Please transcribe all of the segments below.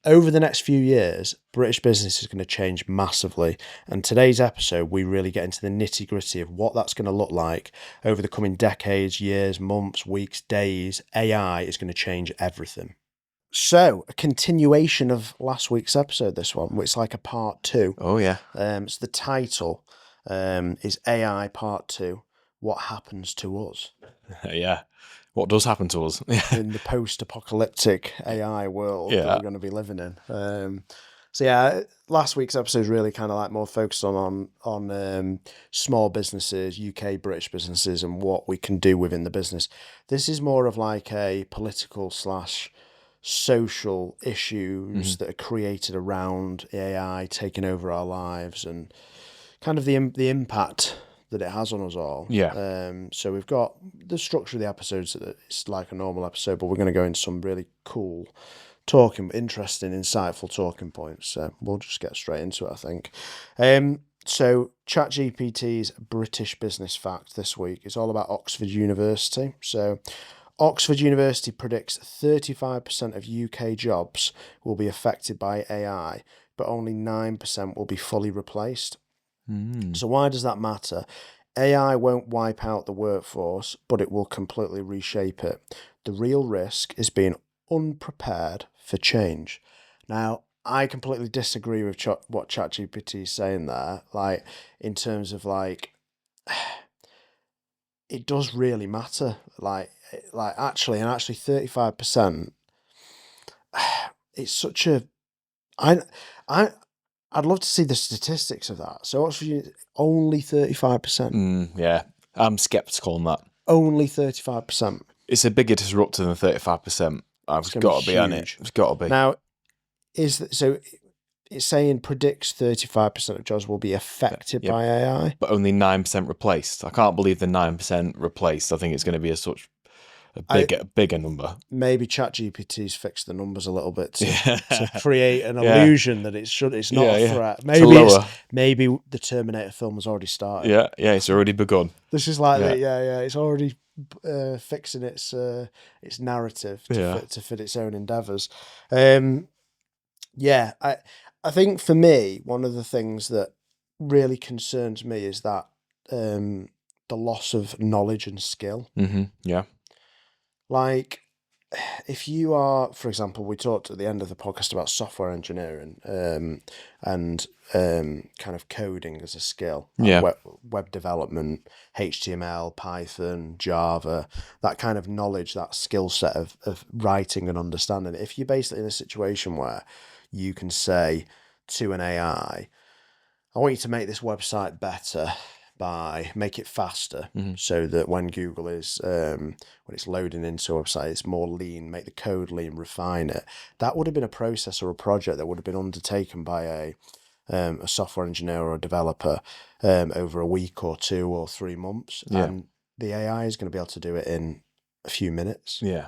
over the next few years, British business is going to change massively. And today's episode, we really get into the nitty gritty of what that's going to look like over the coming decades, years, months, weeks, days. AI is going to change everything. So, a continuation of last week's episode, this one, which is like a part 2. Oh, yeah. So the title is AI Part 2, What Happens to Us? Yeah. What does happen to us? In the post-apocalyptic AI world that Yeah. we're going to be living in. Last week's episode is really kind of like more focused on small businesses, UK British businesses, and what we can do within the business. This is more of like a political / social issues that are created around AI taking over our lives and kind of the impact that it has on us all. Yeah. So we've got the structure of the episodes. It's like a normal episode, but we're going to go into some really cool, interesting, insightful talking points. So we'll just get straight into it, I think. So ChatGPT's British business fact this week is all about Oxford University. So Oxford University predicts 35% of UK jobs will be affected by AI, but only 9% will be fully replaced. So why does that matter? AI won't wipe out the workforce, but it will completely reshape it. The real risk is being unprepared for change. Now, I completely disagree with what ChatGPT is saying there. Like, in terms of like, it does really matter. Actually 35%. It's such a, I'd love to see the statistics of that. So Oxford, only 35%. Yeah. I'm sceptical on that. Only 35%. It's a bigger disruptor than 35%. I've got to be on it. It's got to be. Now, it's saying predicts 35% of jobs will be affected by AI. But only 9% replaced. I can't believe the 9% replaced. I think it's going to be a bigger number. Maybe ChatGPT's fixed the numbers a little bit to create an illusion that it's not a threat. Maybe the Terminator film has already started. Yeah, it's already begun. This is like it's already fixing its narrative to fit its own endeavours. I think for me, one of the things that really concerns me is that the loss of knowledge and skill. Yeah. Like, if you are, for example, we talked at the end of the podcast about software engineering and kind of coding as a skill. Web development, HTML, Python, Java, that kind of knowledge, that skill set of writing and understanding. If you're basically in a situation where you can say to an AI, I want you to make this website better by make it faster so that when Google is, when it's loading into a website, it's more lean, make the code lean, refine it. That would have been a process or a project that would have been undertaken by a software engineer or a developer over a week or 2 or 3 months. Yeah. And the AI is going to be able to do it in a few minutes. Yeah.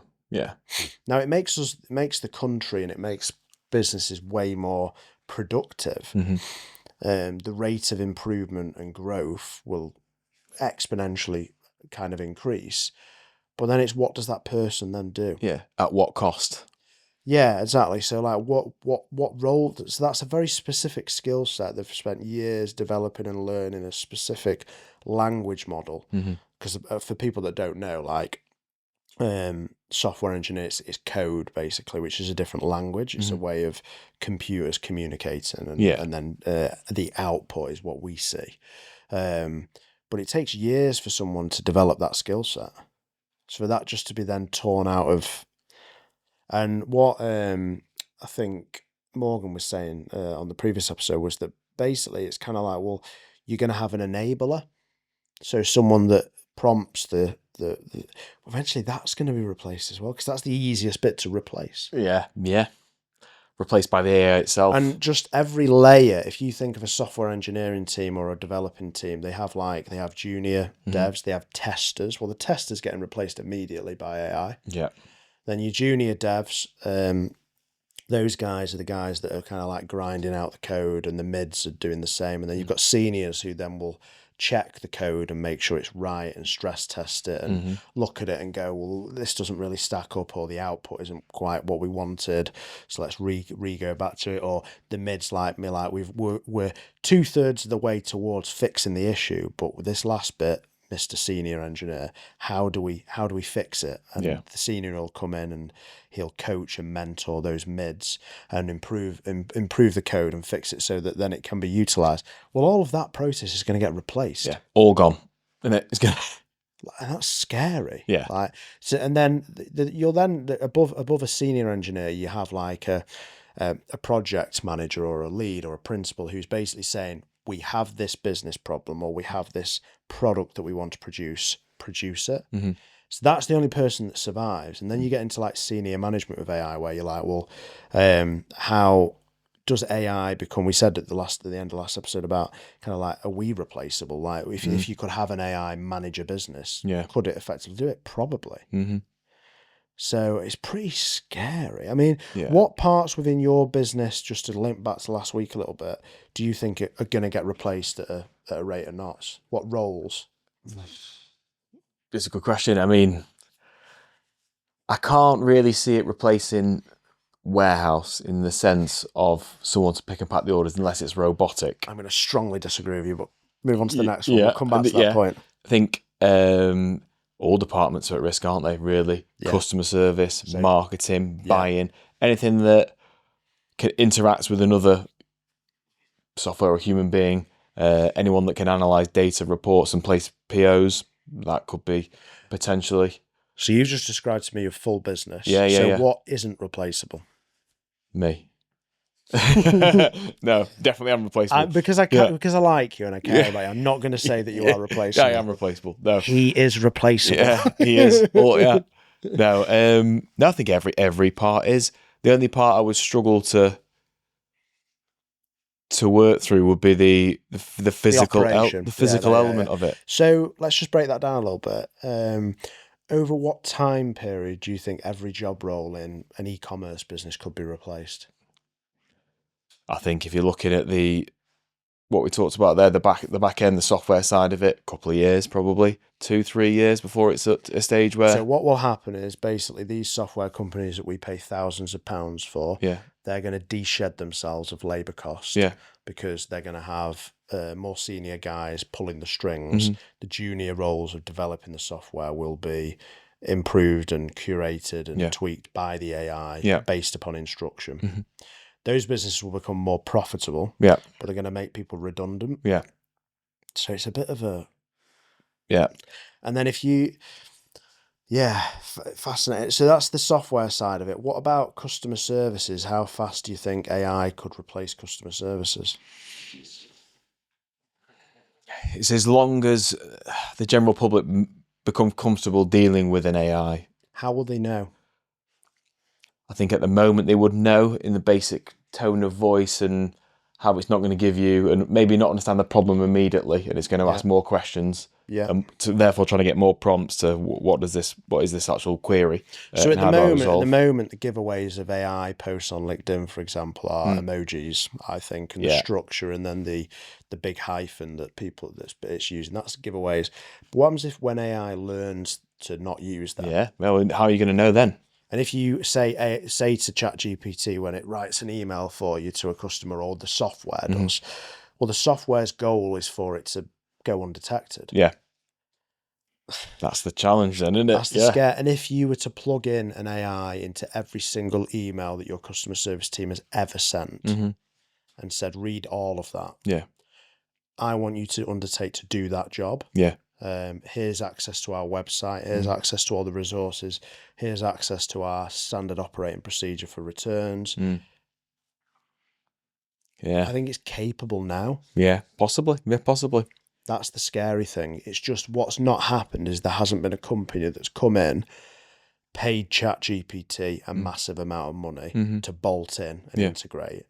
Now, it makes the country and it makes businesses way more productive. The rate of improvement and growth will exponentially kind of increase. But then it's, what does that person then do? Yeah. At what cost? Yeah, exactly. So like what role? So that's a very specific skill set. They've spent years developing and learning a specific language model. Because for people that don't know, like software engineers is code basically, which is a different language. It's a way of computers communicating, and then the output is what we see. But it takes years for someone to develop that skill set. So for that just to be then torn out of, and what I think Morgan was saying on the previous episode was that basically it's kind of like, well, you're going to have an enabler, so someone that prompts the eventually that's going to be replaced as well, because that's the easiest bit to replace. Yeah. Replaced by the AI itself. And just every layer, if you think of a software engineering team or a developing team, they have junior devs, they have testers. Well, the testers getting replaced immediately by AI. Yeah. Then your junior devs, those guys are the guys that are kind of like grinding out the code, and the mids are doing the same. And then you've got seniors who then will check the code and make sure it's right and stress test it and look at it and go, well, this doesn't really stack up, or the output isn't quite what we wanted, so let's go back to it. Or the mid's like me, like we're 2/3 of the way towards fixing the issue, but with this last bit, Mr. Senior Engineer, how do we fix it? And the senior will come in and he'll coach and mentor those mids and improve the code and fix it so that then it can be utilized. Well, all of that process is going to get replaced. Yeah, all gone, and it's going. And that's scary. Yeah. Like, so, and then you'll then above a senior engineer, you have like a project manager or a lead or a principal who's basically saying, we have this business problem, or we have this product that we want to produce it. So that's the only person that survives. And then you get into like senior management with AI, where you're like, well, how does AI become, we said at the end of last episode about kind of like, are we replaceable? Like if you could have an AI manage a business, could it effectively do it? Probably. So it's pretty scary. I mean, what parts within your business, just to link back to last week a little bit, do you think are going to get replaced at a rate of knots? What roles? It's a good question. I mean, I can't really see it replacing warehouse in the sense of someone to pick and pack the orders unless it's robotic. I'm going to strongly disagree with you, but move on to the next one. We'll come back to that point. I think all departments are at risk, aren't they, really? Yeah. Customer service, marketing, buying, anything that interacts with another software or human being, anyone that can analyse data, reports and place POs, that could be potentially. So you've just described to me your full business. So what isn't replaceable? Me. No, definitely I'm replaceable. Because I like you and I care about you. I'm not going to say that you are replaceable. I am replaceable. No, he is replaceable. Yeah, he is. No, I think every part is. The only part I would struggle to work through would be the physical element of it. So let's just break that down a little bit. Over what time period do you think every job role in an e-commerce business could be replaced? I think if you're looking at what we talked about there, the back end, the software side of it, a couple of years, probably 2-3 years before it's at a stage where. So what will happen is basically these software companies that we pay thousands of pounds for, they're going to de-shed themselves of labour costs, because they're going to have more senior guys pulling the strings. The junior roles of developing the software will be improved and curated and tweaked by the AI based upon instruction. Those businesses will become more profitable, but they're going to make people redundant. So it's a bit of a... And then if you... fascinating. So that's the software side of it. What about customer services? How fast do you think AI could replace customer services? It's as long as the general public become comfortable dealing with an AI. How will they know? I think at the moment they would know in the basic tone of voice and how it's not going to give you, and maybe not understand the problem immediately, and it's going to ask more questions. Therefore trying to get more prompts to what is this actual query. So at the moment, the giveaways of AI posts on LinkedIn, for example, are emojis, I think, and the structure, and then the big hyphen that it's using. That's giveaways. But what happens when AI learns to not use that? Yeah. Well, how are you going to know then? And if you say to ChatGPT when it writes an email for you to a customer, or the software does, well, the software's goal is for it to go undetected. Yeah. That's the challenge then, isn't it? That's the scare. And if you were to plug in an AI into every single email that your customer service team has ever sent and said, read all of that. I want you to undertake to do that job. Here's access to our website. Here's access to all the resources. Here's access to our standard operating procedure for returns. I think it's capable now. Possibly. That's the scary thing. It's just what's not happened is there hasn't been a company that's come in, paid ChatGPT a massive amount of money to bolt in and integrate.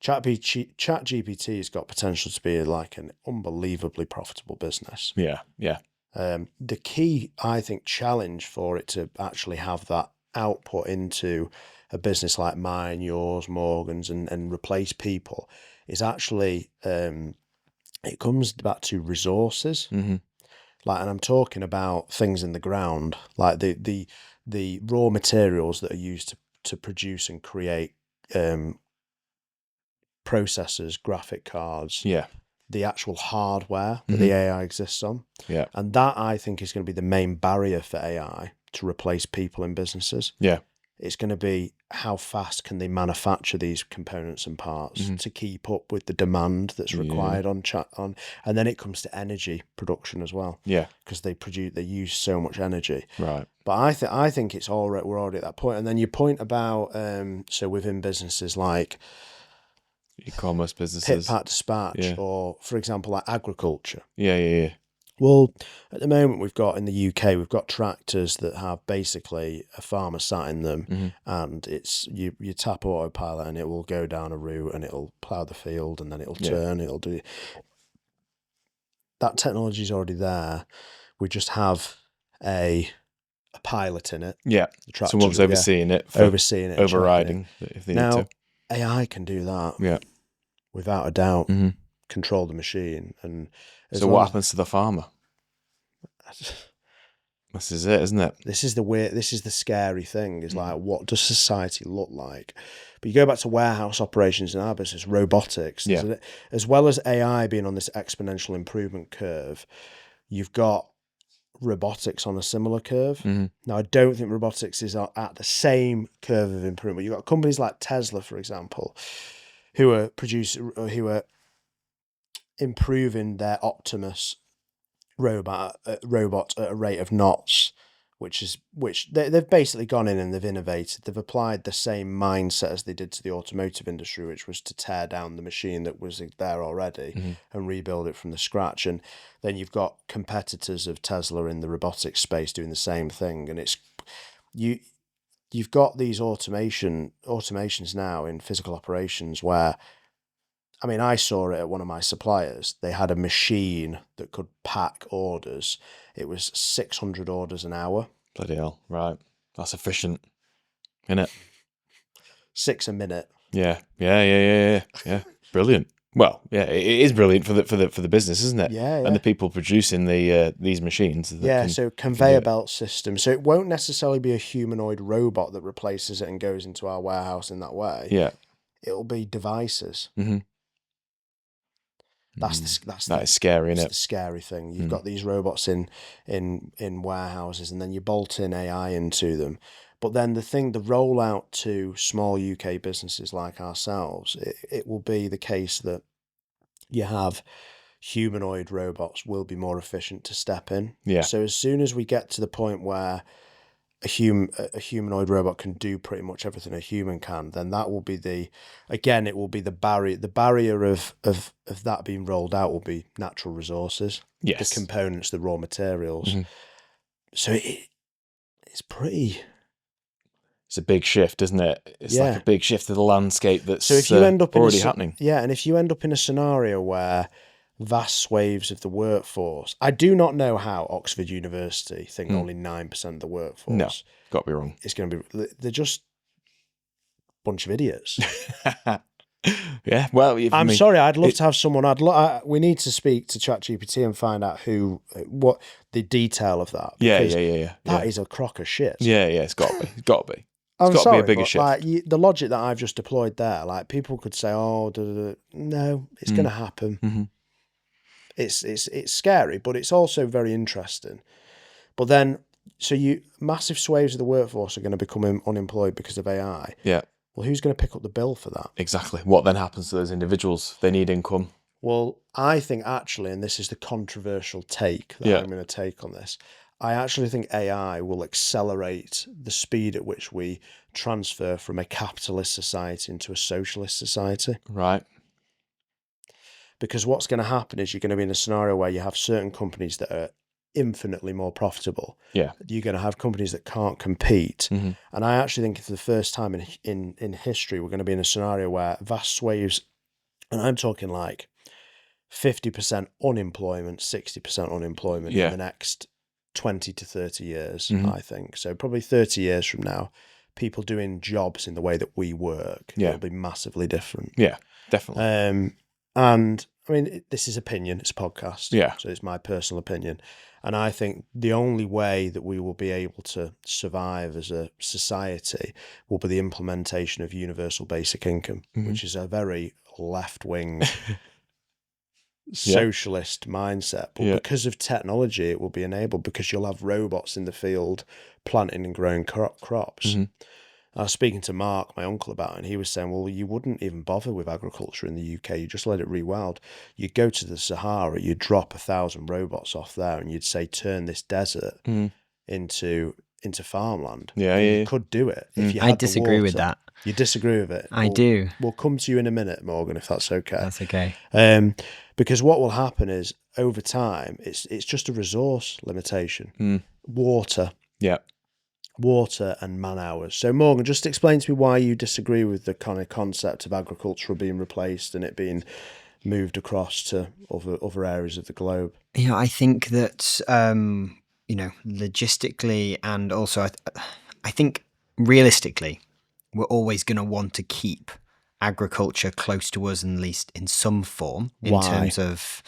ChatGPT has got potential to be like an unbelievably profitable business. The key, I think, challenge for it to actually have that output into a business like mine, yours, Morgan's, and replace people is actually it comes back to resources. Like, and I'm talking about things in the ground, like the raw materials that are used to produce and create processors, graphic cards, the actual hardware that the AI exists on. Yeah. And that, I think, is going to be the main barrier for AI to replace people in businesses. Yeah. It's going to be how fast can they manufacture these components and parts to keep up with the demand that's required on, and then it comes to energy production as well. Yeah. Because they use so much energy. Right. But I think it's already, we're already at that point. And then your point about so within businesses like e-commerce businesses, Pit Pat Dispatch, or for example like agriculture. Yeah. Well, at the moment we've got in the UK, we've got tractors that have basically a farmer sat in them, and it's you tap autopilot and it will go down a route and it'll plough the field and then it'll turn, it'll do. That technology is already there. We just have a pilot in it. Yeah. Someone's overseeing it, overriding if they need to. AI can do that. Yeah. Without a doubt, control the machine. And so what happens to the farmer? This is it, isn't it? This is the scary thing, is like, what does society look like? But you go back to warehouse operations in our business, robotics, as well as AI being on this exponential improvement curve, you've got robotics on a similar curve. Now, I don't think robotics is at the same curve of improvement. You've got companies like Tesla, for example, who are improving their Optimus robot at a rate of knots, which they've basically gone in and they've innovated. They've applied the same mindset as they did to the automotive industry, which was to tear down the machine that was there already and rebuild it from the scratch. And then you've got competitors of Tesla in the robotics space doing the same thing. And it's you've got these automations now in physical operations where, I mean, I saw it at one of my suppliers. They had a machine that could pack orders. It was 600 orders an hour. Bloody hell. Right. That's efficient, isn't it? 6 a minute. Yeah. Brilliant. Well, yeah, it is brilliant for the business, isn't it? Yeah. And the people producing these machines. So conveyor belt system. So it won't necessarily be a humanoid robot that replaces it and goes into our warehouse in that way. Yeah. It'll be devices. That is scary, isn't it? That's the scary thing. You've got these robots in warehouses, and then you bolt in AI into them. But then the rollout to small UK businesses like ourselves, it will be the case that you have humanoid robots will be more efficient to step in. Yeah. So as soon as we get to the point where a humanoid robot can do pretty much everything a human can, then that will be the barrier. The barrier of that being rolled out will be natural resources, yes, the components, the raw materials. So it's pretty. It's a big shift, isn't it? It's like a big shift to the landscape that's so if you end up already happening. Yeah, and if you end up in a scenario where vast swathes of the workforce, I do not know how Oxford University think only 9% of the workforce. No, got to be wrong. It's going to be. They're just a bunch of idiots. Yeah, well, I'm sorry. I'd love to have someone. We need to speak to ChatGPT and find out what the detail of that. Yeah. That is a crock of shit. Yeah. It's got to be. It's got to be. I'm sorry, be a bigger but shift. like the logic that I've just deployed there, like people could say, "Oh, no, it's going to happen." It's scary, but it's also very interesting. But then, massive swathes of the workforce are going to become unemployed because of AI. Yeah. Well, who's going to pick up the bill for that? Exactly. What then happens to those individuals? They need income. Well, I think actually, and this is the controversial take that I'm going to take on this, I actually think AI will accelerate the speed at which we transfer from a capitalist society into a socialist society. Right. Because what's going to happen is you're going to be in a scenario where you have certain companies that are infinitely more profitable. Yeah. You're going to have companies that can't compete. And I actually think for the first time in history, we're going to be in a scenario where vast swathes, and I'm talking like 50% unemployment, 60% unemployment in the next 20 to 30 years, I think. So probably 30 years from now, people doing jobs in the way that we work, it'll be massively different. Yeah, definitely. And I mean, this is opinion, it's a podcast. Yeah. So it's my personal opinion. And I think the only way that we will be able to survive as a society will be the implementation of universal basic income, which is a very left-wing socialist mindset. But because of technology, it will be enabled, because you'll have robots in the field planting and growing crops. I was speaking to Mark, my uncle, about it, and he was saying, well, you wouldn't even bother with agriculture in the UK. You just let it rewild. You'd go to the Sahara, you'd drop 1,000 robots off there, and you'd say, turn this desert into farmland. You could do it if you had I disagree with that. You disagree with it? I do. We'll come to you in a minute, Morgan, if that's okay. That's okay. Because what will happen is, over time, it's just a resource limitation. Water. Yeah. Water and man hours. So Morgan, just explain to me why you disagree with the kind of concept of agriculture being replaced and it being moved across to other areas of the globe. I think that logistically, and also I think realistically, we're always going to want to keep agriculture close to us, at least in some form, in terms of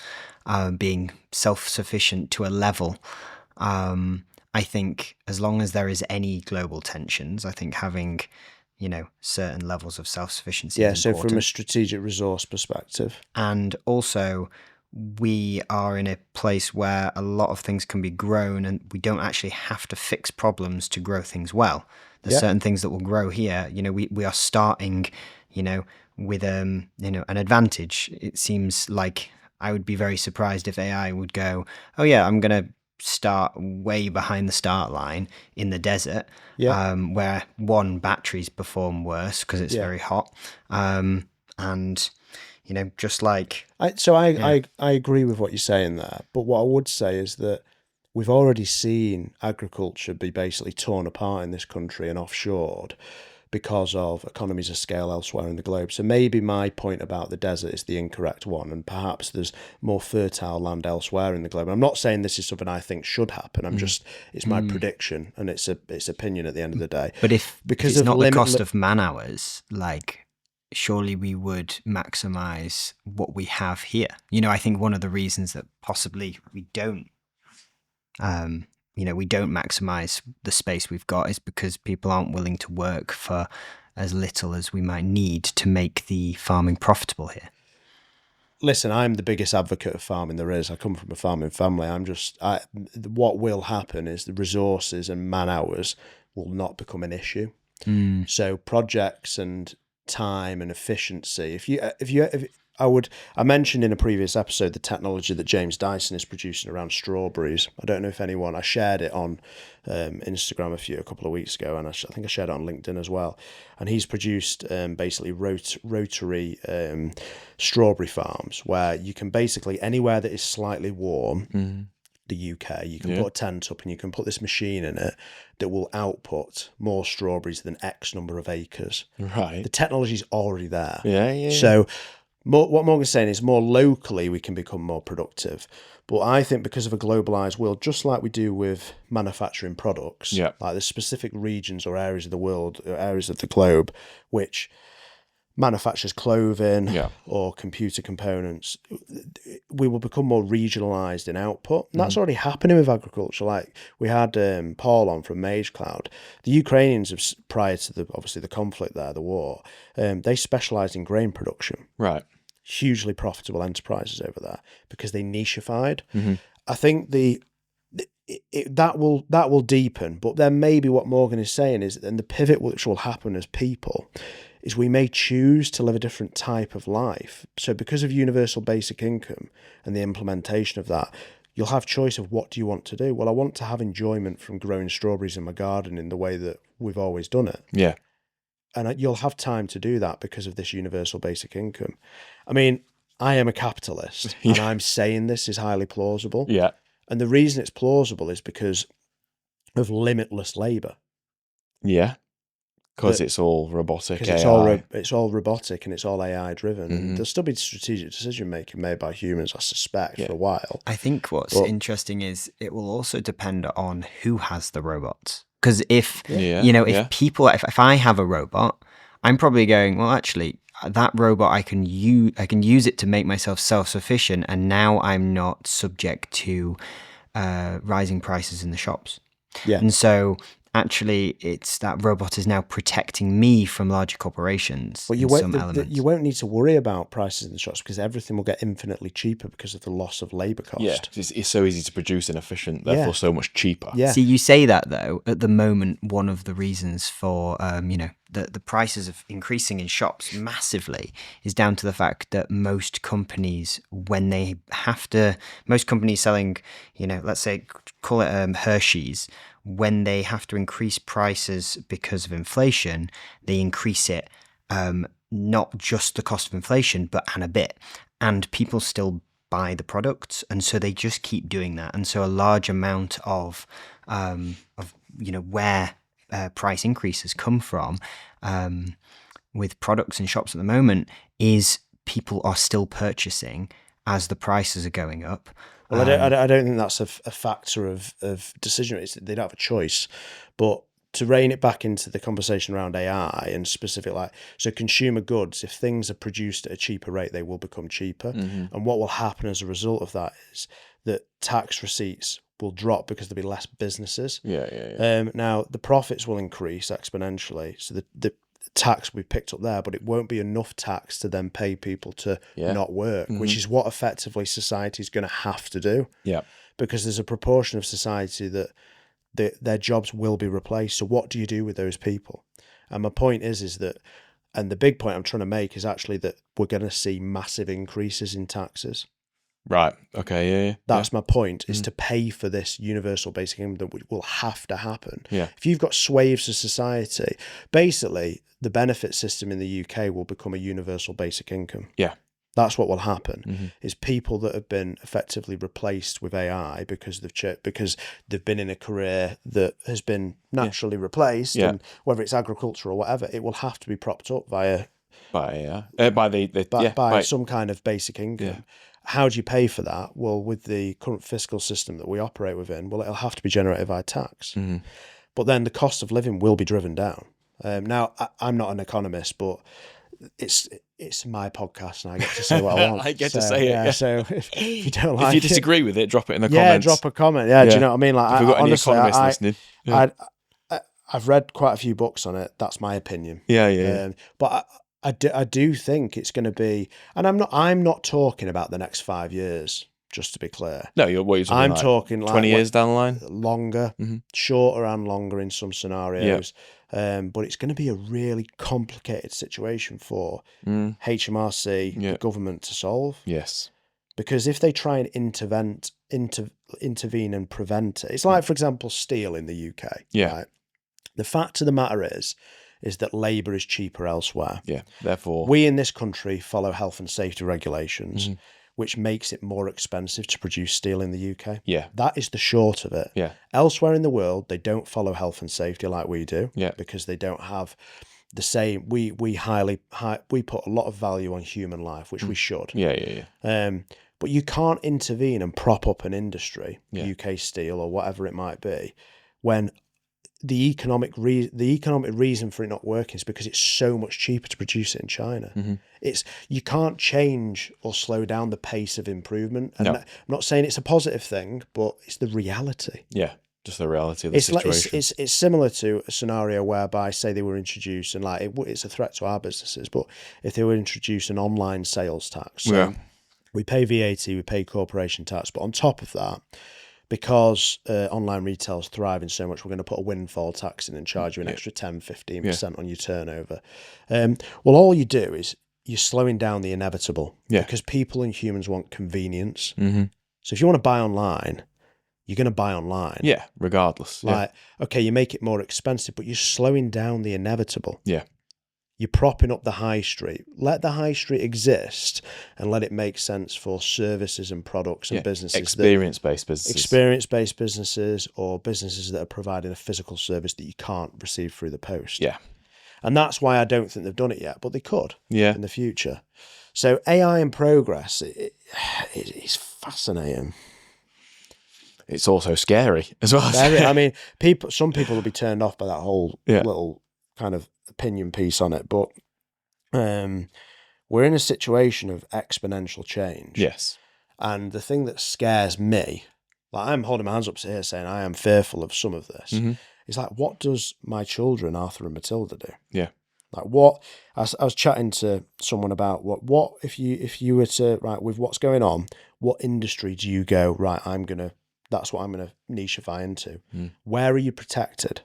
being self-sufficient to a level. I think as long as there is any global tensions, I think having, certain levels of self-sufficiency is important. So from a strategic resource perspective. And also, we are in a place where a lot of things can be grown and we don't actually have to fix problems to grow things well. There's certain things that will grow here. We are starting, with, an advantage. It seems like I would be very surprised if AI would go, oh yeah, I'm going to start way behind the start line in the desert, where batteries perform worse because it's very hot, and just like I agree with what you're saying there, but what I would say is that we've already seen agriculture be basically torn apart in this country and offshored because of economies of scale elsewhere in the globe. So maybe my point about the desert is the incorrect one, and perhaps there's more fertile land elsewhere in the globe. I'm not saying this is something I think should happen. I'm just, it's my prediction, and it's opinion at the end of the day. But because it's not the cost of man hours, surely we would maximize what we have here. I think one of the reasons that possibly we don't maximize the space we've got is because people aren't willing to work for as little as we might need to make the farming profitable here. Listen, I'm the biggest advocate of farming there is. I come from a farming family. What will happen is the resources and man hours will not become an issue. So projects and time and efficiency. I mentioned in a previous episode the technology that James Dyson is producing around strawberries. I don't know if I shared it on Instagram a couple of weeks ago, and I think I shared it on LinkedIn as well. And he's produced basically rotary strawberry farms where you can basically, anywhere that is slightly warm, the UK, you can put a tent up and you can put this machine in it that will output more strawberries than X number of acres. Right. The technology's already there. Yeah. So what Morgan's saying is more locally we can become more productive. But I think because of a globalized world, just like we do with manufacturing products, like there's specific regions or areas of the world, or areas of the globe, which manufactures clothing or computer components, we will become more regionalized in output. And that's already happening with agriculture. Like we had Paul on from Mage Cloud. The Ukrainians, prior to the conflict there, the war, they specialized in grain production. Right. Hugely profitable enterprises over there because they nichified. I think that will deepen, but then maybe what Morgan is saying is, and the pivot which will happen as people, is we may choose to live a different type of life. So because of universal basic income and the implementation of that, you'll have choice of what do you want to do. Well, I want to have enjoyment from growing strawberries in my garden in the way that we've always done it. Yeah. And you'll have time to do that because of this universal basic income. I mean, I am a capitalist and I'm saying this is highly plausible. Yeah. And the reason it's plausible is because of limitless labor. Yeah. Because it's all robotic. Because it's all robotic and it's all AI driven. And there'll still be strategic decision making made by humans, I suspect, for a while. I think what's interesting is it will also depend on who has the robots. Because if I have a robot, I'm probably going, well, actually, that robot, I can use it to make myself self-sufficient, and now I'm not subject to rising prices in the shops. Yeah. And so actually, it's that robot is now protecting me from larger corporations Well, in some elements. you won't need to worry about prices in the shops because everything will get infinitely cheaper because of the loss of labour cost. Yeah, it's so easy to produce and efficient, therefore so much cheaper. Yeah. See, you say that though. At the moment, one of the reasons for the prices of increasing in shops massively is down to the fact that most companies, when they have to, most companies selling, let's say, call it Hershey's, when they have to increase prices because of inflation, they increase it not just the cost of inflation, but and a bit, and people still buy the products, and so they just keep doing that, and so a large amount of where price increases come from with products in shops at the moment is people are still purchasing as the prices are going up. Well, I don't think that's a factor of decision. They don't have a choice. But to rein it back into the conversation around AI and specific, so consumer goods, if things are produced at a cheaper rate, they will become cheaper. Mm-hmm. And what will happen as a result of that is that tax receipts will drop because there'll be less businesses. Yeah. Now, the profits will increase exponentially. So the tax will be picked up there, but it won't be enough tax to then pay people to not work, which is what effectively society is going to have to do. Yeah. Because there's a proportion of society that their jobs will be replaced. So what do you do with those people? And my point is that, and the big point I'm trying to make is actually that we're going to see massive increases in taxes. Right. Okay. Yeah. That's my point, is to pay for this universal basic income that will have to happen. Yeah. If you've got swathes of society, basically the benefit system in the UK will become a universal basic income. Yeah. That's what will happen, is people that have been effectively replaced with AI because they've been in a career that has been naturally replaced, and whether it's agriculture or whatever, it will have to be propped up by some kind of basic income. Yeah. How do you pay for that? Well, with the current fiscal system that we operate within, it'll have to be generated by tax. Mm-hmm. But then the cost of living will be driven down. Now, I'm not an economist, but it's my podcast and I get to say what I want. I get to say it. Yeah. So if you don't like if you disagree with it, drop it in the Yeah, comments. drop a comment. Yeah, do you know what I mean? If we've got any economists listening. Yeah. I've read quite a few books on it. That's my opinion. Yeah. But I do think it's going to be, and I'm not talking about the next 5 years, just to be clear. No, what you're I'm talking 20 years down the line? Longer, shorter and longer in some scenarios. But it's going to be a really complicated situation for HMRC, the government, to solve. Yes. Because if they try and intervene and prevent it, it's like, for example, steel in the UK. Yeah. Right? The fact of the matter is that labour is cheaper elsewhere. Yeah. Therefore, we in this country follow health and safety regulations, which makes it more expensive to produce steel in the UK. Yeah. That is the short of it. Yeah. Elsewhere in the world, they don't follow health and safety like we do. Yeah. Because they don't have the same. We put a lot of value on human life, which we should. Yeah. But you can't intervene and prop up an industry, UK Steel or whatever it might be, when the economic reason for it not working is because it's so much cheaper to produce it in China. You can't change or slow down the pace of improvement. And I'm not saying it's a positive thing, but it's the reality. Yeah, just the reality of the situation. It's similar to a scenario whereby, say, they were introduced, and it's a threat to our businesses, but if they were introduced an online sales tax, we pay VAT, we pay corporation tax, but on top of that, because online retail is thriving so much, we're going to put a windfall tax in and charge you an extra 10, 15% on your turnover. Well, all you do is you're slowing down the inevitable because people and humans want convenience. So if you want to buy online, you're going to buy online. Yeah, regardless. Okay, you make it more expensive, but you're slowing down the inevitable. Yeah. You're propping up the high street. Let the high street exist and let it make sense for services and products and businesses. Experience-based businesses or businesses that are providing a physical service that you can't receive through the post. Yeah. And that's why I don't think they've done it yet, but they could in the future. So AI in progress, it's fascinating. It's also scary as well. I mean, some people will be turned off by that whole little kind of opinion piece on it, but we're in a situation of exponential change. Yes. And the thing that scares me, like I'm holding my hands up here saying I am fearful of some of this, is like, what does my children, Arthur and Matilda, do? Yeah. Like what, I was chatting to someone about what if you were to, right, with what's going on, what industry do you go, right, that's what I'm going to nicheify into. Where are you protected?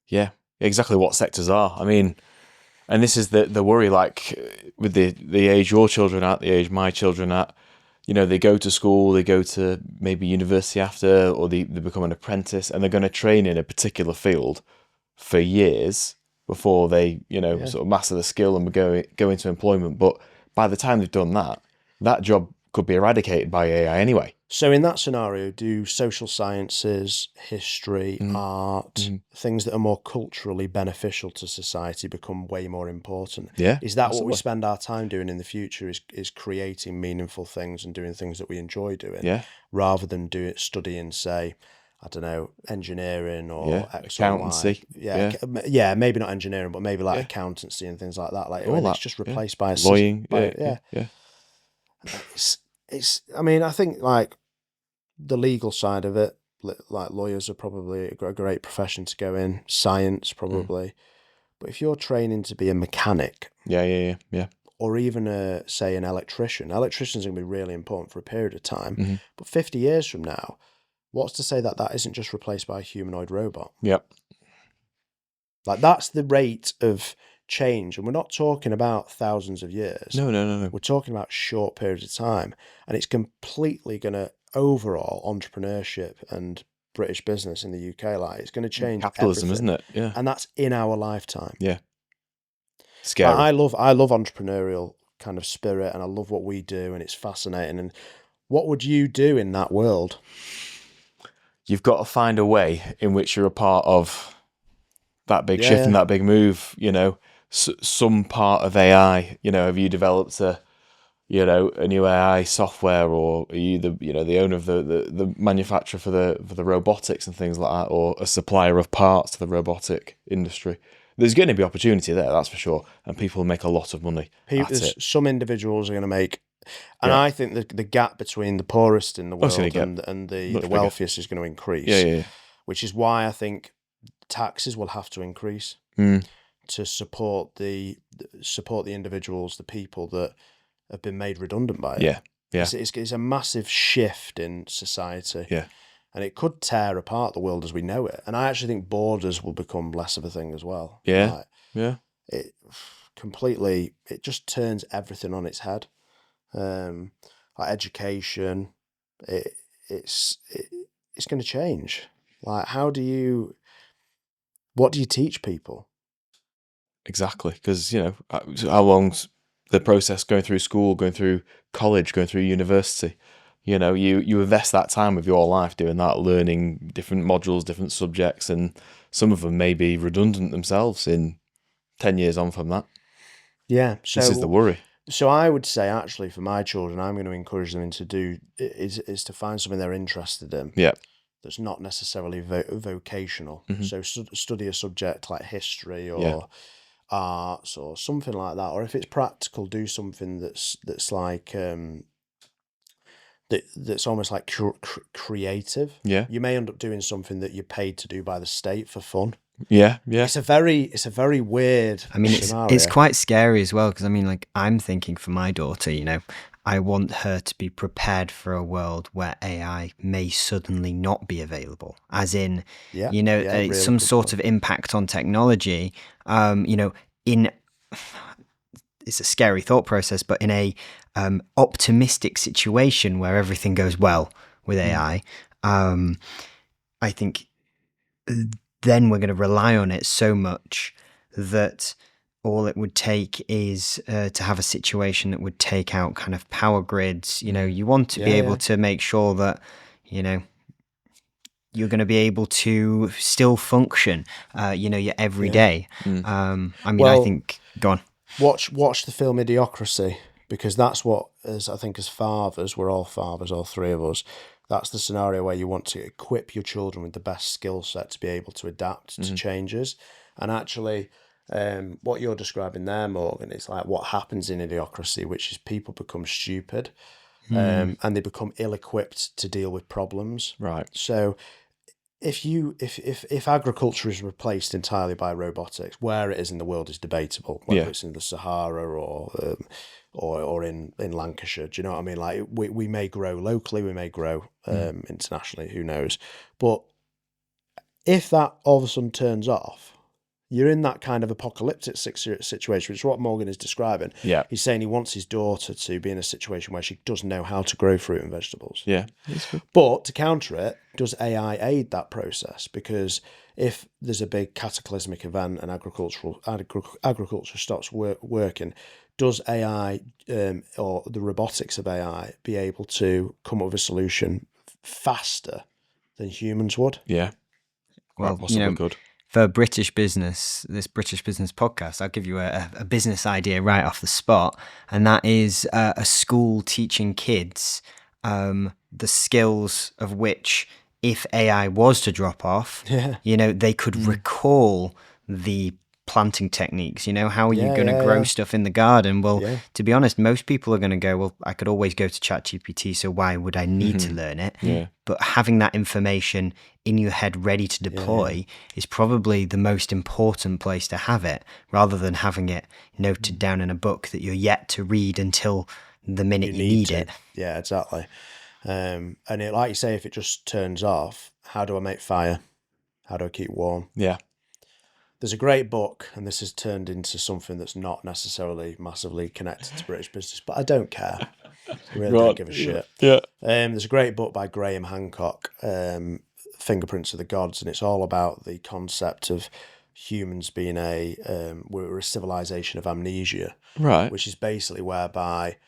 Yeah, exactly what sectors are. I mean, and this is the worry, like with the age your children are at, the age my children are at, you know, they go to school, they go to maybe university after, or they become an apprentice, and they're going to train in a particular field for years before they, you know, sort of master the skill and go into employment. But by the time they've done that, that job could be eradicated by AI anyway. So in that scenario, do social sciences, history, art, things that are more culturally beneficial to society become way more important? Yeah. Is that absolutely. what we spend our time doing in the future, is creating meaningful things and doing things that we enjoy doing, Yeah. rather than studying, say, I don't know, engineering or X accountancy. or Y. Yeah, maybe not engineering, but maybe like accountancy and things like that. Like All when that, it's just replaced by a lawyering. yeah. It's. I mean, I think like the legal side of it, like lawyers are probably a great profession to go in. Science probably, but if you're training to be a mechanic, Yeah. or even say an electrician, electricians are going to be really important for a period of time. But 50 years from now, what's to say that isn't just replaced by a humanoid robot? Yep. Like that's the rate of change, and we're not talking about thousands of years. No. We're talking about short periods of time, and it's completely going to overall entrepreneurship and British business in the UK. Like it's going to change Capitalism, everything. isn't it? Yeah. And that's in our lifetime. Yeah. Scary. I love entrepreneurial kind of spirit, and I love what we do, and it's fascinating. And what would you do in that world? You've got to find a way in which you're a part of that big shift and that big move. You know, some part of AI. You know, have you developed a new AI software, or are you the owner of the manufacturer for the robotics and things like that, or a supplier of parts to the robotic industry? There's going to be opportunity there, that's for sure, and people make a lot of money at it. Some individuals are going to make, and I think the gap between the poorest in the world and the wealthiest is going to increase. Yeah. Which is why I think taxes will have to increase to support the individuals, the people that have been made redundant by it. Yeah. It's a massive shift in society. Yeah. And it could tear apart the world as we know it. And I actually think borders will become less of a thing as well. Yeah. It just turns everything on its head. Like education, it's going to change. Like, what do you teach people? Exactly, because how long's the process going through school, going through college, going through university? You invest that time of your life doing that, learning different modules, different subjects, and some of them may be redundant themselves in 10 years on from that. Yeah, so this is the worry. So I would say, actually, for my children, I'm going to encourage them is to find something they're interested in. Yeah. That's not necessarily vocational. So study a subject like history or arts or something like that. Or if it's practical, do something that's like that's almost like creative. Yeah. You may end up doing something that you're paid to do by the state for fun. Yeah. It's a very weird. I mean, scenario. It's quite scary as well, because I mean, like, I'm thinking for my daughter, I want her to be prepared for a world where AI may suddenly not be available, as in, really some sort of impact on technology. It's a scary thought process, but in a optimistic situation where everything goes well with AI, I think then we're going to rely on it so much that all it would take is to have a situation that would take out kind of power grids. You want to be able to make sure that, you're going to be able to still function, your everyday. I think, go on. Watch the film Idiocracy, because that's what, as fathers, we're all fathers, all three of us, that's the scenario where you want to equip your children with the best skill set to be able to adapt to changes. And actually, what you're describing there, Morgan, is like what happens in idiocracy, which is people become stupid, and they become ill-equipped to deal with problems. Right. So if agriculture is replaced entirely by robotics, where it is in the world is debatable, whether it's in the Sahara or in Lancashire. Do you know what I mean? Like we may grow locally, we may grow internationally, who knows? But if that all of a sudden turns off, you're in that kind of apocalyptic situation, which is what Morgan is describing. Yeah. He's saying he wants his daughter to be in a situation where she does know how to grow fruit and vegetables. Yeah. That's good. But to counter it, does AI aid that process? Because if there's a big cataclysmic event and agriculture stops working, does AI or the robotics of AI be able to come up with a solution faster than humans would? Yeah. Well, possibly could. For British business, this British business podcast, I'll give you a business idea right off the spot, and that is a school teaching kids the skills of which, if AI was to drop off, they could recall the planting techniques. How are you going to grow stuff in the garden? Well, to be honest, most people are going to go, well, I could always go to ChatGPT, so why would I need to learn it? Yeah. But having that information in your head ready to deploy is probably the most important place to have it, rather than having it noted down in a book that you're yet to read until the minute you need it. Yeah, exactly. And like you say, if it just turns off, how do I make fire? How do I keep warm? Yeah. There's a great book, and this has turned into something that's not necessarily massively connected to British business, but I don't care. I really don't give a shit. Yeah. There's a great book by Graham Hancock, Fingerprints of the Gods, and it's all about the concept of humans being we're a civilization of amnesia. Right. Which is basically whereby,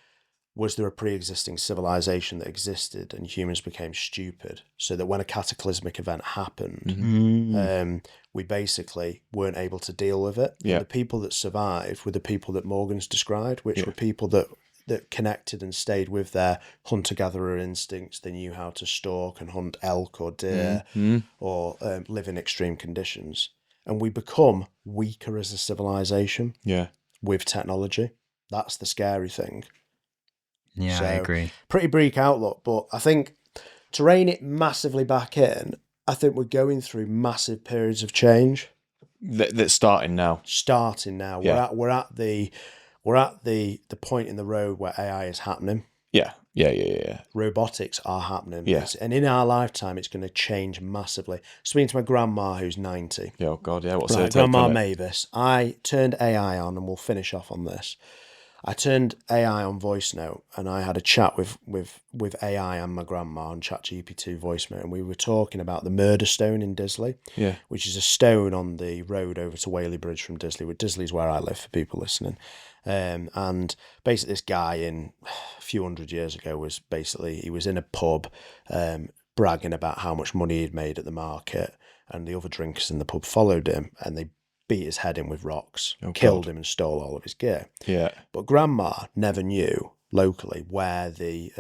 was there a pre-existing civilization that existed and humans became stupid, so that when a cataclysmic event happened, we basically weren't able to deal with it. Yeah. And the people that survived were the people that Morgan's described, which were people that connected and stayed with their hunter-gatherer instincts. They knew how to stalk and hunt elk or deer or live in extreme conditions. And we become weaker as a civilization with technology. That's the scary thing. Yeah, So, I agree. Pretty bleak outlook, but I think to rein it massively back in, I think we're going through massive periods of change. That's starting now. Yeah. We're at the point in the road where AI is happening. Yeah. Robotics are happening. Yeah. And in our lifetime, it's going to change massively. Speaking to my grandma, who's 90. Yeah, oh God, yeah. What's her take Grandma on it? Mavis. I turned AI on, and we'll finish off on this. I turned AI on voice note, and I had a chat with AI and my grandma on ChatGPT voice note, and we were talking about the murder stone in Disley, which is a stone on the road over to Whaley Bridge from Disley. Disley's where I live, for people listening. And basically, this guy in a few hundred years ago he was in a pub, bragging about how much money he'd made at the market, and the other drinkers in the pub followed him, and they beat his head in with rocks, killed him, and stole all of his gear. Yeah. But Grandma never knew locally where the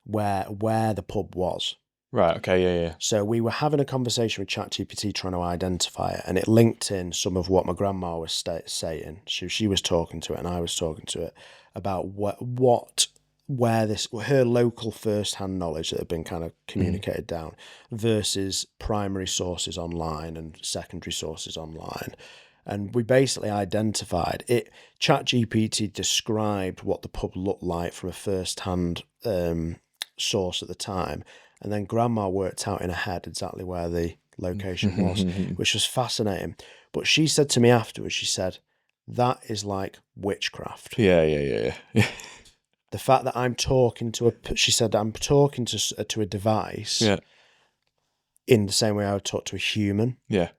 where the pub was. Right. Okay. Yeah. So we were having a conversation with ChatGPT trying to identify it, and it linked in some of what my grandma was saying. She was talking to it, and I was talking to it about her local first-hand knowledge that had been kind of communicated down versus primary sources online and secondary sources online. And we basically identified it. ChatGPT described what the pub looked like from a first-hand source at the time. And then Grandma worked out in her head exactly where the location was, which was fascinating. But she said to me afterwards, she said, that is like witchcraft. Yeah. The fact that I'm talking to she said, I'm talking to a device in the same way I would talk to a human. Yeah.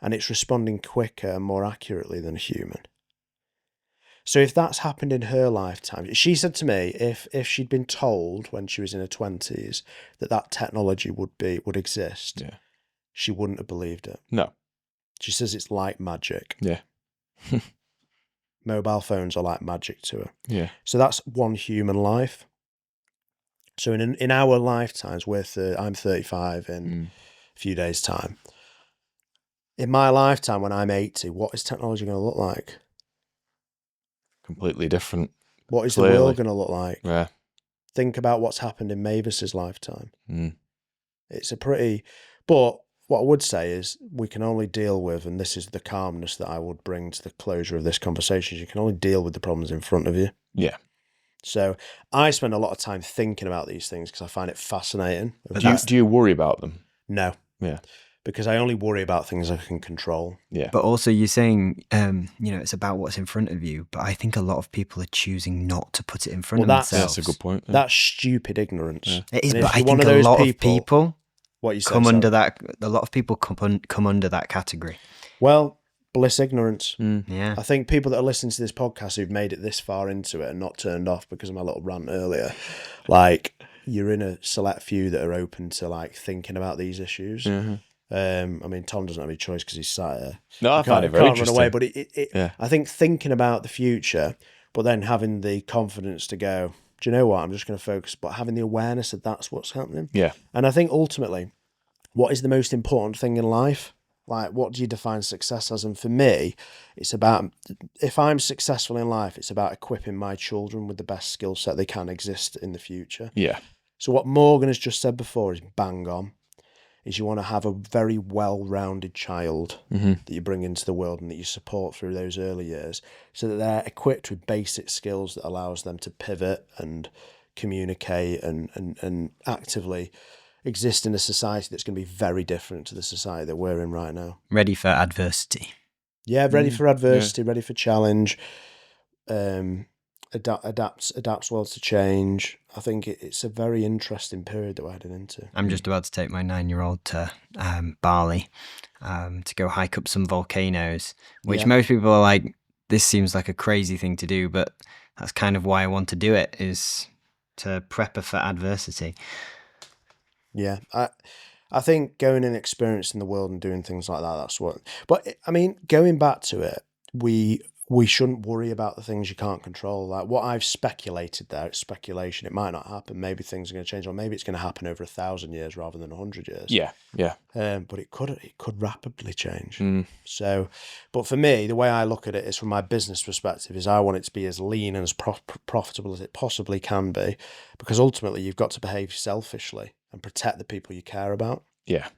And it's responding quicker and more accurately than a human. So if that's happened in her lifetime, she said to me, if she'd been told when she was in her 20s that technology would exist, she wouldn't have believed it. No. She says it's like magic. Yeah. Mobile phones are like magic to her. Yeah. So that's one human life. So in our lifetimes, I'm 35 in a few days' time. in my lifetime, when I'm 80, what is technology going to look like? Completely different. What is Clearly. the world going to look like? Yeah. Think about what's happened in Mavis's lifetime. Mm. It's a pretty, but what I would say is we can only deal with, and this is the calmness that I would bring to the closure of this conversation, you can only deal with the problems in front of you. Yeah. So I spend a lot of time thinking about these things because I find it fascinating. Do you worry about them? No. Yeah. Because I only worry about things I can control. Yeah. But also you're saying, it's about what's in front of you. But I think a lot of people are choosing not to put it in front of themselves. That's a good point. Yeah. That's stupid ignorance. Yeah. It is, and but I think a lot of people come under that. A lot of people come under that category. Well, bliss ignorance. Yeah. I think people that are listening to this podcast who've made it this far into it and not turned off because of my little rant earlier, like you're in a select few that are open to like thinking about these issues. Mm-hmm. I mean, Tom doesn't have any choice because he's sat here. No, I find it very interesting. Run away, but I think thinking about the future, but then having the confidence to go, do you know what? I'm just going to focus, but having the awareness that that's what's happening. Yeah. And I think ultimately, what is the most important thing in life? Like, what do you define success as? And for me, it's about, if I'm successful in life, it's about equipping my children with the best skill set they can exist in the future. Yeah. So what Morgan has just said before is bang on. Is you want to have a very well-rounded child that you bring into the world and that you support through those early years so that they're equipped with basic skills that allows them to pivot and communicate and actively exist in a society that's going to be very different to the society that we're in right now. Ready for adversity. Yeah, ready for adversity, ready for challenge, adapts well to change. I think it's a very interesting period that we're heading into. I'm just about to take my 9-year-old to Bali to go hike up some volcanoes, which most people are like, this seems like a crazy thing to do, but that's kind of why I want to do it, is to prep her for adversity. Yeah, I think going and experiencing the world and doing things like that, that's what... But, I mean, going back to it, we shouldn't worry about the things you can't control. Like what I've speculated there, it's speculation. It might not happen. Maybe things are going to change, or maybe it's going to happen over 1,000 years rather than 100 years. Yeah, yeah. But it could rapidly change. So, but for me, the way I look at it is from my business perspective, is I want it to be as lean and as profitable as it possibly can be, because ultimately you've got to behave selfishly and protect the people you care about. Yeah.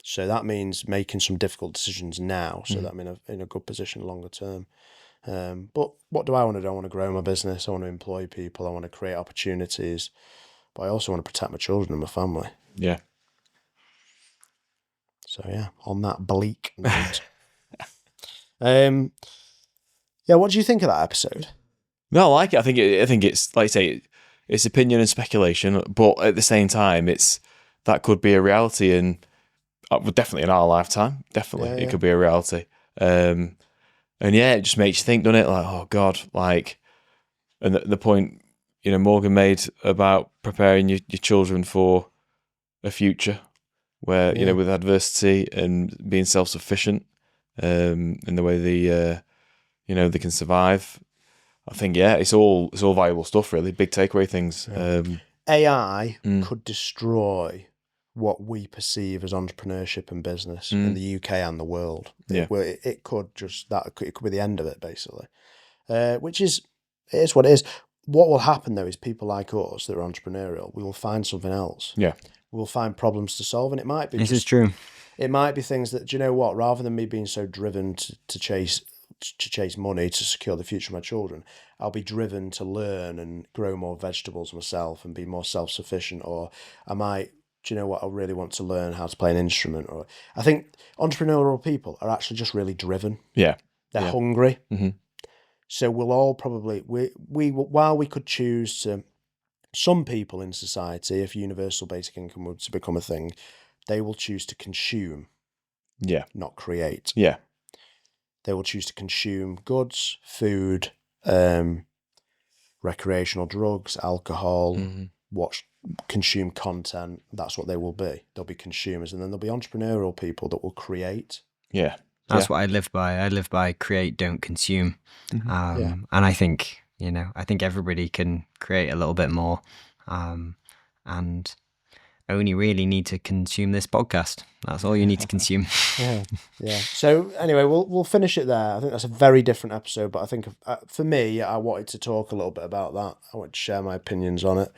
So that means making some difficult decisions now, so that I'm in a good position longer term. But what do I want to do? I want to grow my business. I want to employ people. I want to create opportunities, but I also want to protect my children and my family. Yeah. So yeah, on that bleak note. What do you think of that episode? No, I like it. I think it's, like I say, it's opinion and speculation, but at the same time, that could be a reality, and definitely in our lifetime. Definitely, it could be a reality. And it just makes you think, doesn't it? Like, oh God, like, and the point, Morgan made about preparing your children for a future where, with adversity and being self-sufficient, in the way they can survive. I think, it's all valuable stuff, really. Big takeaway things. AI could destroy what we perceive as entrepreneurship and business in the UK and the world. Yeah. It could be the end of it, basically. It is what it is. What will happen, though, is people like us that are entrepreneurial, we will find something else. Yeah. We will find problems to solve, and it might be... This is true. It might be things that, do you know what, rather than me being so driven to chase money to secure the future of my children, I'll be driven to learn and grow more vegetables myself and be more self-sufficient, or I might... Do you know what? I really want to learn how to play an instrument. Or I think entrepreneurial people are actually just really driven. Yeah. They're hungry. Mm-hmm. So we'll all probably, while we could choose to, some people in society, if universal basic income were to become a thing, they will choose to consume. Yeah. Not create. Yeah. They will choose to consume goods, food, recreational drugs, alcohol, consume content. That's what they will be. They'll be consumers, and then there'll be entrepreneurial people that will create. Yeah, that's what I live by. I live by create, don't consume. And I think everybody can create a little bit more, and only really need to consume this podcast. That's all you need to consume. Yeah. So anyway, we'll finish it there. I think that's a very different episode, but I think for me, I wanted to talk a little bit about that. I want to share my opinions on it.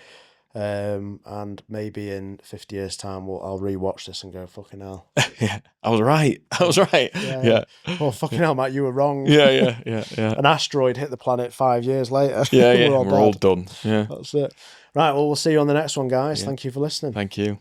And maybe in 50 years' time, I'll rewatch this and go, fucking hell. Yeah, I was right. Yeah. Oh, fucking hell, Matt, you were wrong. Yeah. An asteroid hit the planet 5 years later. Yeah. We're We're all done. Yeah. That's it. Right, well, we'll see you on the next one, guys. Yeah. Thank you for listening. Thank you.